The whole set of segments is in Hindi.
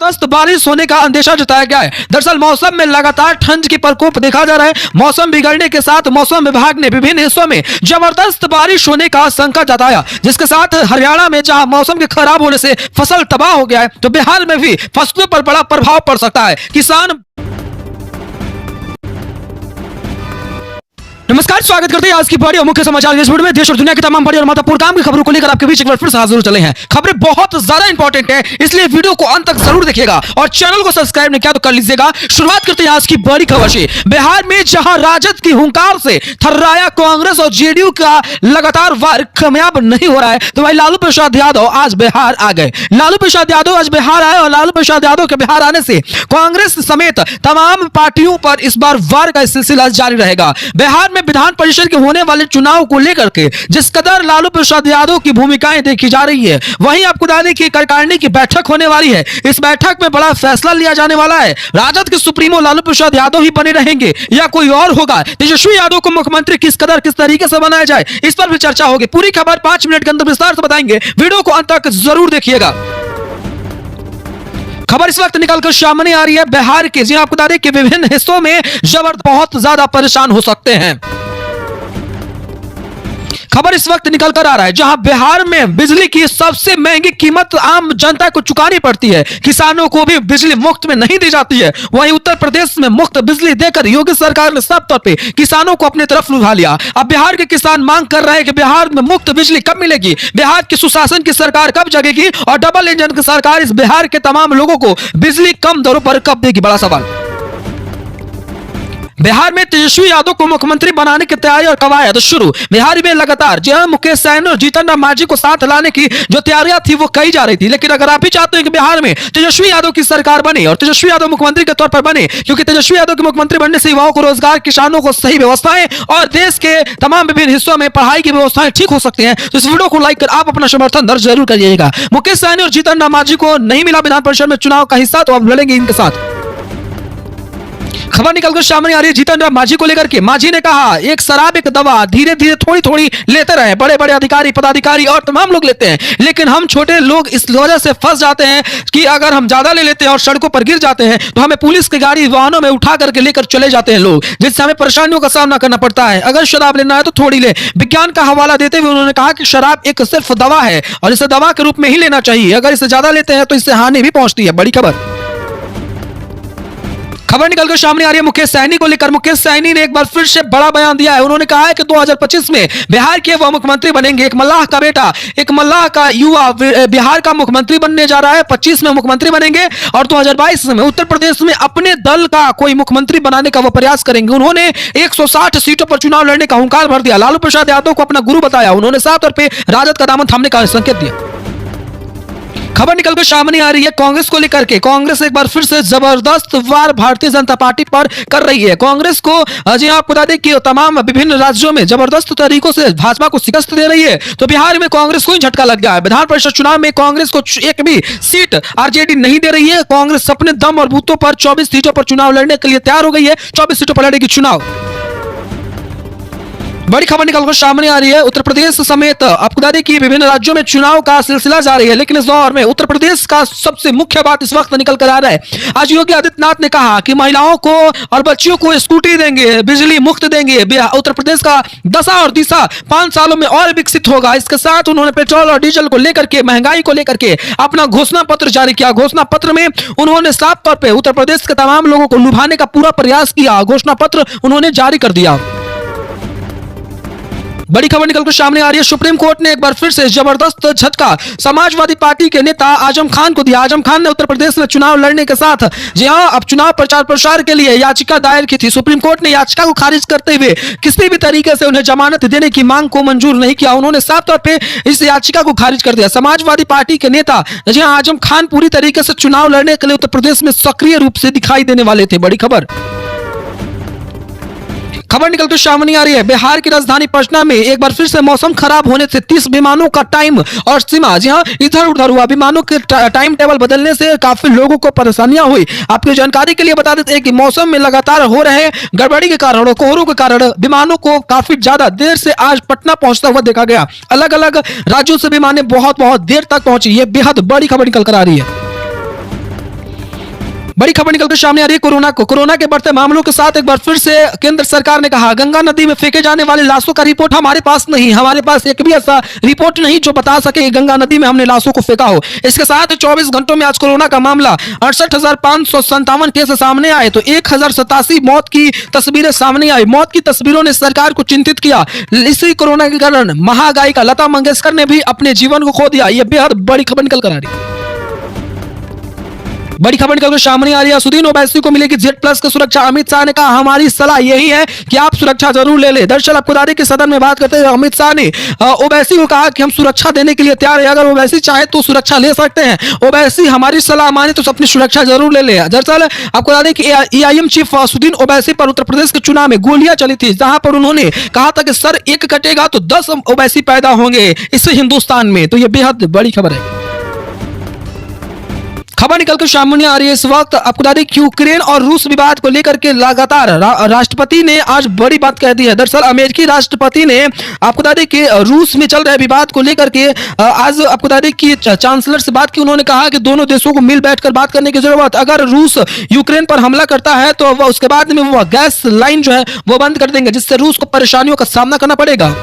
जबरदस्त बारिश होने का अंदेशा जताया गया है। दरअसल मौसम में लगातार ठंड की प्रकोप देखा जा रहा है। मौसम बिगड़ने के साथ मौसम विभाग ने विभिन्न हिस्सों में जबरदस्त बारिश होने का आशंका जताया, जिसके साथ हरियाणा में जहां मौसम के खराब होने से फसल तबाह हो गया है, तो बिहार में भी फसलों पर बड़ा प्रभाव पड़ सकता है। किसान नमस्कार, स्वागत करते हैं आज की बड़ी और मुख्य समाचार इस वीडियो में। देश और दुनिया की तमाम बड़ी और महत्वपूर्ण काम की खबरों को लेकर आपके बीच एक बार फिर से हाजिर चले हैं। खबरें बहुत ज्यादा इंपॉर्टेंट है, इसलिए वीडियो को अंत तक जरूर देखिएगा और चैनल को सब्सक्राइब नहीं किया तो कर लीजिएगा। शुरुआत करते हैं आज की बड़ी खबर से। बिहार में जहां राजद की हुंकार से थर्राया कांग्रेस और जेडीयू का लगातार वार कामयाब नहीं हो रहा है, तो भाई लालू प्रसाद यादव आज बिहार आ गए। लालू प्रसाद यादव आज बिहार आए और लालू प्रसाद यादव के बिहार आने से कांग्रेस समेत तमाम पार्टियों पर इस बार वार का सिलसिला जारी रहेगा। बिहार में विधान परिषद के होने वाले चुनाव को लेकर के जिस कदर लालू प्रसाद यादव की भूमिकाएं देखी जा रही है, वहीं आपको बता दें कि कार्यकारिणी की बैठक होने वाली है। इस बैठक में बड़ा फैसला लिया जाने वाला है। राजद के सुप्रीमो लालू प्रसाद यादव ही बने रहेंगे या कोई और होगा? तेजस्वी यादव को मुख्यमंत्री किस तरीके से बनाया जाए, इस पर भी चर्चा होगी। पूरी खबर 5 मिनट के अंदर विस्तार से बताएंगे, वीडियो को अंत तक जरूर देखिएगा। खबर इस वक्त निकलकर सामने आ रही है बिहार के, जी आपको बता दें कि विभिन्न हिस्सों में बहुत ज्यादा परेशान हो सकते हैं। खबर इस वक्त निकल कर आ रहा है जहां बिहार में बिजली की सबसे महंगी कीमत आम जनता को चुकानी पड़ती है। किसानों को भी बिजली मुफ्त में नहीं दी जाती है। वहीं उत्तर प्रदेश में मुफ्त बिजली देकर योगी सरकार ने सब तौर पे किसानों को अपनी तरफ लुभा लिया। अब बिहार के किसान मांग कर रहे हैं कि बिहार में मुफ्त बिजली कब मिलेगी, बिहार की सुशासन की सरकार कब जगेगी और डबल इंजन की सरकार इस बिहार के तमाम लोगों को बिजली कम दरों पर कब देगी? बड़ा सवाल। बिहार में तेजस्वी यादव को मुख्यमंत्री बनाने की तैयारी और कवायद शुरू। बिहार में लगातार मुकेश सहनी और जीतन राम मांझी को साथ लाने की जो तैयारियां थी वो कही जा रही थी, लेकिन अगर आप भी चाहते हैं कि बिहार में तेजस्वी यादव की सरकार बने और तेजस्वी यादव मुख्यमंत्री के तौर पर बने, क्योंकि तेजस्वी यादव के मुख्यमंत्री बनने से युवाओं को रोजगार, किसानों को सही व्यवस्थाएं और देश के तमाम विभिन्न हिस्सों में पढ़ाई की व्यवस्थाएं ठीक हो सकती है, तो इस वीडियो को लाइक कर आप अपना समर्थन दर्ज जरूर करिएगा। मुकेश सहनी और जीतन राम मांझी को नहीं मिला विधान परिषद में चुनाव का हिस्सा, तो अब लड़ेंगे इनके साथ। खबर निकलकर सामने आ रही है जीतन राम मांझी को लेकर के। मांझी ने कहा एक शराब एक दवा धीरे धीरे थोड़ी थोड़ी लेते रहे, बड़े बड़े अधिकारी पदाधिकारी और तमाम लोग लेते हैं, लेकिन हम छोटे लोग इस वजह से फंस जाते हैं कि अगर हम ज्यादा ले लेते हैं और सड़कों पर गिर जाते हैं तो हमें पुलिस की गाड़ी वाहनों में उठा करके लेकर चले जाते हैं लोग, जिससे हमें परेशानियों का सामना करना पड़ता है। अगर शराब लेना है तो थोड़ी ले। विज्ञान का हवाला देते हुए उन्होंने कहा कि शराब एक सिर्फ दवा है और इसे दवा के रूप में ही लेना चाहिए। अगर इसे ज्यादा लेते हैं तो इससे हानि भी पहुंचती है। बड़ी खबर निकलकर सामने आ रही है मुकेश सहनी को लेकर। मुकेश सहनी ने एक बार फिर से बड़ा बयान दिया है। उन्होंने कहा है कि 2025 में बिहार के वो मुख्यमंत्री बनेंगे। एक मल्लाह का बेटा, एक मल्लाह का युवा बिहार का मुख्यमंत्री बनने जा रहा है। 25 में मुख्यमंत्री बनेंगे और 2022 में उत्तर प्रदेश में अपने दल का कोई मुख्यमंत्री बनाने का वो प्रयास करेंगे। उन्होंने 160 सीटों पर चुनाव लड़ने का हुंकार भर दिया। लालू प्रसाद यादव को अपना गुरु बताया। उन्होंने साफ तौर पर राजद का दामन थामने का संकेत दिया। खबर निकलकर सामने आ रही है कांग्रेस को लेकर के। कांग्रेस एक बार फिर से जबरदस्त वार भारतीय जनता पार्टी पर कर रही है। कांग्रेस को जी आपको बता दें कि तमाम विभिन्न राज्यों में जबरदस्त तरीकों से भाजपा को शिकस्त दे रही है, तो बिहार में कांग्रेस को ही झटका लग गया है। विधान परिषद चुनाव में कांग्रेस को एक भी सीट आरजेडी नहीं दे रही है। कांग्रेस अपने दम और बूथों पर 24 सीटों पर चुनाव लड़ने के लिए तैयार हो गई है। 24 सीटों पर लड़ेगी चुनाव। बड़ी खबर निकलकर सामने आ रही है उत्तर प्रदेश समेत आपको बता दें कि विभिन्न राज्यों में चुनाव का सिलसिला जारी है, लेकिन इस दौर में उत्तर प्रदेश का सबसे मुख्य बात इस वक्त निकल कर आ रहा है। आज योगी आदित्यनाथ ने कहा कि महिलाओं को और बच्चियों को स्कूटी देंगे, बिजली मुफ्त देंगे। उत्तर प्रदेश का दशा और दिशा 5 सालों में और विकसित होगा। इसके साथ उन्होंने पेट्रोल और डीजल को लेकर के, महंगाई को लेकर के अपना घोषणा पत्र जारी किया। घोषणा पत्र में उन्होंने साफ तौर पर उत्तर प्रदेश के तमाम लोगों को लुभाने का पूरा प्रयास किया। घोषणा पत्र उन्होंने जारी कर दिया। बड़ी खबर निकलकर सामने आ रही है सुप्रीम कोर्ट ने एक बार फिर से जबरदस्त झटका समाजवादी पार्टी के नेता आजम खान को दिया। आजम खान ने उत्तर प्रदेश में चुनाव लड़ने के साथ जी हां अब चुनाव प्रचार प्रसार के लिए याचिका दायर की थी। सुप्रीम कोर्ट ने याचिका को खारिज करते हुए किसी भी तरीके से उन्हें जमानत देने की मांग को मंजूर नहीं किया। उन्होंने साफ तौर पर इस याचिका को खारिज कर दिया। समाजवादी पार्टी के नेता जी हां आजम खान पूरी तरीके से चुनाव लड़ने के लिए उत्तर प्रदेश में सक्रिय रूप से दिखाई देने वाले थे। बड़ी खबर निकलकर सामने आ रही है बिहार की राजधानी पटना में एक बार फिर से मौसम खराब होने से 30 विमानों का टाइम और सीमा जी हां इधर उधर हुआ। विमानों के टाइम टेबल बदलने से काफी लोगों को परेशानियां हुई। आपकी जानकारी के लिए बता देते हैं कि मौसम में लगातार हो रहे गड़बड़ी के कारण और कोहरों के कारण विमानों को काफी ज्यादा देर से आज पटना पहुंचता हुआ देखा गया। अलग अलग राज्यों से विमानें बहुत देर तक पहुंची। ये बेहद बड़ी खबर निकल कर आ रही है। बड़ी खबर निकलकर सामने आ रही है कोरोना के बढ़ते मामलों के साथ एक बार फिर से केंद्र सरकार ने कहा गंगा नदी में फेंके जाने वाले लाशों का रिपोर्ट हमारे पास नहीं, हमारे पास एक भी ऐसा रिपोर्ट नहीं जो बता सके कि गंगा नदी में हमने लाशों को फेंका हो। इसके साथ 24 घंटों में आज कोरोना का मामला 68,557 केस सामने आए तो 1087 मौत की तस्वीरें सामने आई। मौत की तस्वीरों ने सरकार को चिंतित किया। इसी कोरोना के कारण महागायिका लता मंगेशकर ने भी अपने जीवन को खो दिया। यह बेहद बड़ी खबर निकल कर आ रही है। बड़ी खबर निकलकर सामने आ रही है। असदुद्दीन ओवैसी को मिलेगी Z+ की सुरक्षा। अमित शाह ने कहा हमारी सलाह यही है कि आप सुरक्षा जरूर ले ले। दरअसल आपको बता दें कि सदन में बात करते हुए अमित शाह ने ओवैसी को कहा कि हम सुरक्षा देने के लिए तैयार है, अगर ओवैसी चाहे तो सुरक्षा ले सकते हैं। ओवैसी हमारी सलाह माने तो अपनी सुरक्षा जरूर ले ले। दरअसल आपको बता दें कि AIM चीफ असदुद्दीन ओवैसी पर उत्तर प्रदेश के चुनाव में गोलियां चली थी, जहां पर उन्होंने कहा था कि सर एक कटेगा तो 10 ओवैसी पैदा होंगे इस हिंदुस्तान में। तो यह बेहद बड़ी खबर है। खबर निकलकर सामने आ रही है इस वक्त आपको बता दें कि यूक्रेन और रूस विवाद को लेकर के लगातार राष्ट्रपति ने आज बड़ी बात कह दी है। दरअसल अमेरिकी राष्ट्रपति ने आपको बता दें कि रूस में चल रहे विवाद को लेकर के आज आपको बता दें कि चांसलर से बात की। उन्होंने कहा कि दोनों देशों को मिल बैठकर बात करने की जरूरत। अगर रूस यूक्रेन पर हमला करता है तो वह उसके बाद में वह गैस लाइन जो है वो बंद कर देंगे, जिससे रूस को परेशानियों का सामना करना पड़ेगा।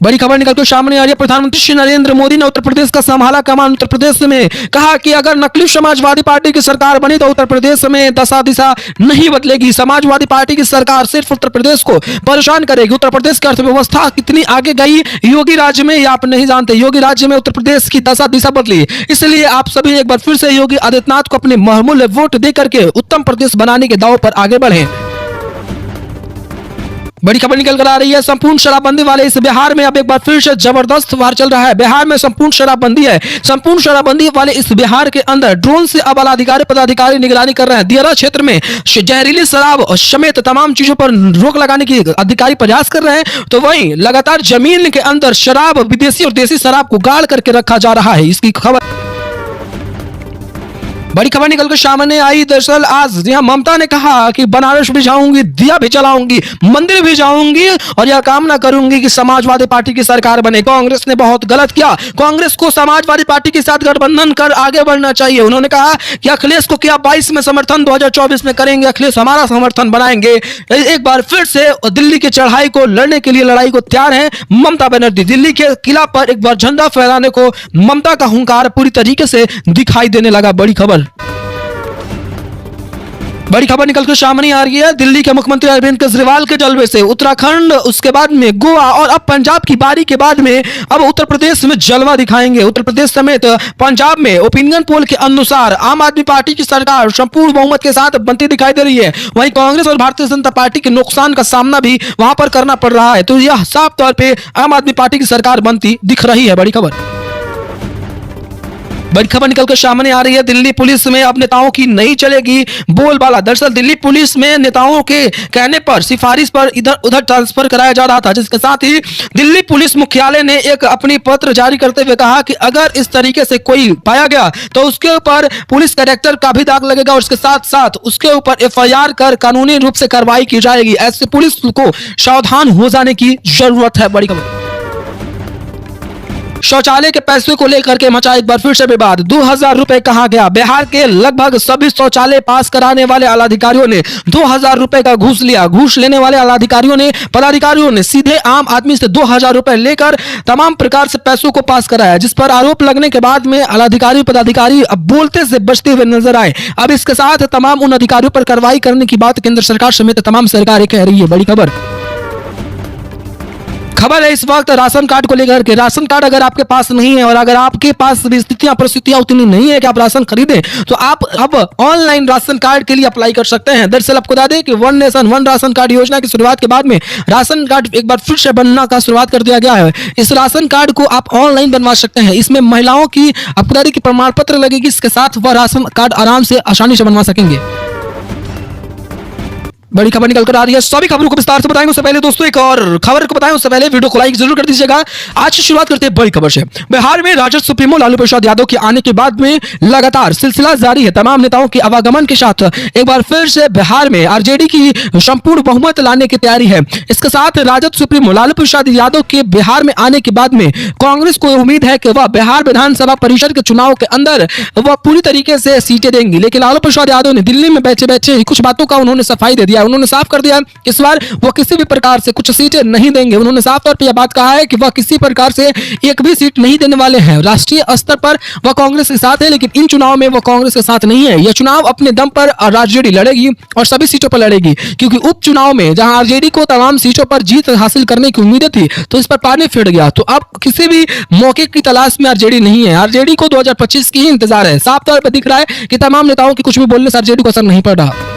बड़ी खबर निकलकर सामने आ रही है। प्रधानमंत्री श्री नरेंद्र मोदी ने उत्तर प्रदेश का संभाला कमान। उत्तर प्रदेश में कहा कि अगर नकली समाजवादी पार्टी की सरकार बनी तो उत्तर प्रदेश में दशा दिशा नहीं बदलेगी। समाजवादी पार्टी की सरकार सिर्फ उत्तर प्रदेश को परेशान करेगी। उत्तर प्रदेश की अर्थव्यवस्था कितनी आगे गई योगी राज्य में, ये आप नहीं जानते। योगी राज्य में उत्तर प्रदेश की दशा दिशा बदली। इसलिए आप सभी एक बार फिर से योगी आदित्यनाथ को अपने बहुमूल्य वोट दे करके उत्तम प्रदेश बनाने के दाव पर आगे बढ़े। बड़ी खबर निकल कर आ रही है। संपूर्ण शराबबंदी वाले इस बिहार में अब एक बार फिर से जबरदस्त वार चल रहा है। बिहार में संपूर्ण शराबबंदी है। संपूर्ण शराबबंदी वाले इस बिहार के अंदर ड्रोन से अब अधिकारी पदाधिकारी निगरानी कर रहे हैं। दियारा क्षेत्र में जहरीली शराब समेत तमाम चीजों पर रोक लगाने की अधिकारी प्रयास कर रहे हैं, तो वहीं लगातार जमीन के अंदर शराब, विदेशी और देसी शराब को गाड़ करके रखा जा रहा है। इसकी खबर बड़ी खबर निकलकर सामने आई। दरअसल आज यहां ममता ने कहा कि बनारस भी जाऊंगी, दिया भी जलाऊंगी, मंदिर भी जाऊंगी और यह कामना करूंगी कि समाजवादी पार्टी की सरकार बने। कांग्रेस ने बहुत गलत किया। कांग्रेस को समाजवादी पार्टी के साथ गठबंधन कर आगे बढ़ना चाहिए। उन्होंने कहा कि अखिलेश को किया 22 में समर्थन, 2024 में करेंगे अखिलेश हमारा समर्थन बनाएंगे। एक बार फिर से दिल्ली की चढ़ाई को लड़ने के लिए लड़ाई को तैयार है ममता बनर्जी। दिल्ली के किला पर एक बार झंडा फहराने को ममता का हुंकार पूरी तरीके से दिखाई देने लगा। बड़ी खबर निकलकर सामने आ रही है। दिल्ली के मुख्यमंत्री अरविंद केजरीवाल के जलवे से उत्तराखंड, उसके बाद में गोवा और अब पंजाब की बारी के बाद में अब उत्तर प्रदेश में जलवा दिखाएंगे। उत्तर प्रदेश समेत पंजाब में ओपिनियन पोल के अनुसार आम आदमी पार्टी की सरकार संपूर्ण बहुमत के साथ बनती दिखाई दे रही है। वहीं कांग्रेस और भारतीय जनता पार्टी के नुकसान का सामना भी वहां पर करना पड़ रहा है। तो यह साफ तौर पर आम आदमी पार्टी की सरकार बनती दिख रही है। बड़ी खबर निकलकर सामने आ रही है। दिल्ली पुलिस में अब नेताओं की नहीं चलेगी बोलबाला। दरअसल दिल्ली पुलिस में नेताओं के कहने पर, सिफारिश पर इधर उधर ट्रांसफर कराया जा रहा था, जिसके साथ ही दिल्ली पुलिस मुख्यालय ने एक अपनी पत्र जारी करते हुए कहा कि अगर इस तरीके से कोई पाया गया तो उसके ऊपर पुलिस कैरेक्टर का भी दाग लगेगा और उसके साथ साथ उसके ऊपर FIR कर कानूनी रूप से कार्रवाई की जाएगी। ऐसे पुलिस को सावधान हो जाने की जरूरत है। बड़ी खबर शौचालय के पैसे को लेकर के मचा एक बार फिर से विवाद। 2000 रुपए कहा गया। बिहार के लगभग सभी शौचालय पास कराने वाले आलाधिकारियों ने 2000 रुपए का घूस लिया। घूस लेने वाले पदाधिकारियों ने सीधे आम आदमी से 2000 रुपए लेकर तमाम प्रकार से पैसों को पास कराया, जिस पर आरोप लगने के बाद में आलाधिकारी पदाधिकारी अब बोलते से बचते हुए नजर आए। अब इसके साथ तमाम उन अधिकारियों पर कार्रवाई करने की बात केंद्र सरकार समेत तमाम सरकारें कह रही है। बड़ी खबर है इस वक्त राशन कार्ड को लेकर के। राशन कार्ड अगर आपके पास नहीं है और अगर आपके पास परिस्थितियां उतनी नहीं है कि आप राशन खरीदें, तो आप अब ऑनलाइन राशन कार्ड के लिए अप्लाई कर सकते हैं। दरअसल आपको बता दें कि one nation one ration card योजना की शुरुआत के बाद में राशन कार्ड एक बार फिर से बनना का शुरुआत कर दिया गया है। इस राशन कार्ड को आप ऑनलाइन बनवा सकते हैं। इसमें महिलाओं की आपको बता दें कि प्रमाण पत्र लगेगी, इसके साथ वह राशन कार्ड आराम से आसानी से बनवा सकेंगे। बड़ी खबर निकल कर आ रही है। सभी खबरों को विस्तार से बताएंगे। उससे पहले दोस्तों एक और खबर को बताएं उससे पहले वीडियो को लाइक जरूर कर दीजिएगा। आज से शुरुआत करते हैं बड़ी खबर से। बिहार में राजद सुप्रीमो लालू प्रसाद यादव के आने के बाद में लगातार सिलसिला जारी है। तमाम नेताओं के आवागमन के साथ एक बार फिर से बिहार में आरजेडी की संपूर्ण बहुमत लाने की तैयारी है। इसके साथ राजद सुप्रीमो लालू प्रसाद यादव के बिहार में आने के बाद में कांग्रेस को उम्मीद है कि वह बिहार विधानसभा परिषद के चुनाव के अंदर वह पूरी तरीके से सीटें देंगी। लेकिन लालू प्रसाद यादव ने दिल्ली में बैठे बैठे कुछ बातों का उन्होंने सफाई दे दिया। उन्होंने साफ कर दिया इस बार वो किसी भी प्रकार से कुछ सीटें नहीं देंगे। उन्होंने साफ तौर पर यह बात कहा है कि वह किसी प्रकार से एक भी सीट नहीं देने वाले हैं। राष्ट्रीय स्तर पर वह कांग्रेस के साथ है, लेकिन इन चुनाव में वह कांग्रेस के साथ नहीं है। यह चुनाव अपने दम पर आरजेडी लड़ेगी और सभी सीटों पर लड़ेगी, क्योंकि उपचुनाव में जहां आरजेडी को तमाम सीटों पर जीत हासिल करने की उम्मीद थी तो इस पर पानी फिर गया। तो अब किसी भी मौके की तलाश में आरजेडी नहीं है। आरजेडी को 2025 की ही इंतजार है। साफ तौर पर दिख रहा है कि तमाम नेताओं के कुछ भी बोलने से आरजेडी को असर नहीं पड़ रहा।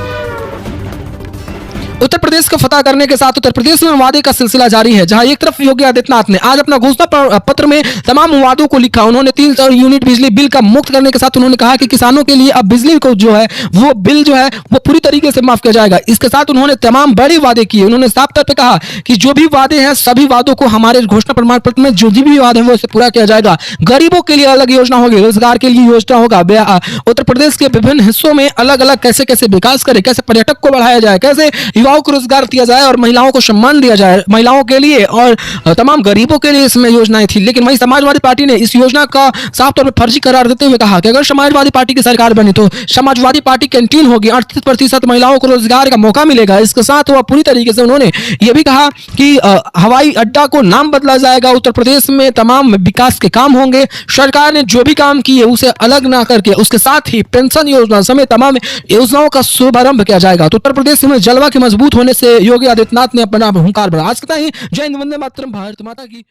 उत्तर प्रदेश का फतह करने के साथ उत्तर प्रदेश में वादे का सिलसिला जारी है, जहां एक तरफ योगी आदित्यनाथ ने आज अपना घोषणा पत्र में तमाम वादों को लिखा। उन्होंने 300 यूनिट बिजली बिल का मुक्त करने के साथ उन्होंने कहा कि किसानों के लिए अब बिजली को जो है वो बिल जो है वो पूरी तरीके से माफ किया जाएगा। इसके साथ उन्होंने तमाम बड़े वादे किए। उन्होंने साफ तौर पर कहा कि जो भी वादे हैं सभी वादों को हमारे घोषणा प्रमाण पत्र में जो भी वादे हैं वो उसे पूरा किया जाएगा। गरीबों के लिए अलग योजना होगी, रोजगार के लिए योजना होगा। उत्तर प्रदेश के विभिन्न हिस्सों में अलग अलग कैसे कैसे विकास करे, कैसे पर्यटक को बढ़ाया जाए, कैसे युवाओं को रोजगार दिया जाए और महिलाओं को सम्मान दिया जाए, महिलाओं के लिए और तमाम गरीबों के लिए इसमें योजनाएं थी। लेकिन वहीं समाजवादी पार्टी ने इस योजना का साफ तौर पर फर्जी करार देते हुए कहा कि अगर समाजवादी पार्टी की सरकार बनी तो समाजवादी पार्टी कैंटीन होगी, 38% महिलाओं को रोजगार का मौका मिलेगा। इसके साथ वह पूरी तरीके से उन्होंने यह भी कहा कि हवाई अड्डा को नाम बदला जाएगा। उत्तर प्रदेश में तमाम विकास के काम होंगे। सरकार ने जो भी काम किए उसे अलग ना करके उसके साथ ही पेंशन योजना समेत तमाम योजनाओं का शुभारंभ किया जाएगा। तो उत्तर प्रदेश में जलवा के मजबूत होने से योगी आदित्यनाथ ने अपना हुंकार बढ़ा। आज तक ही जय हिंद, वंदे मातरम, भारत माता की।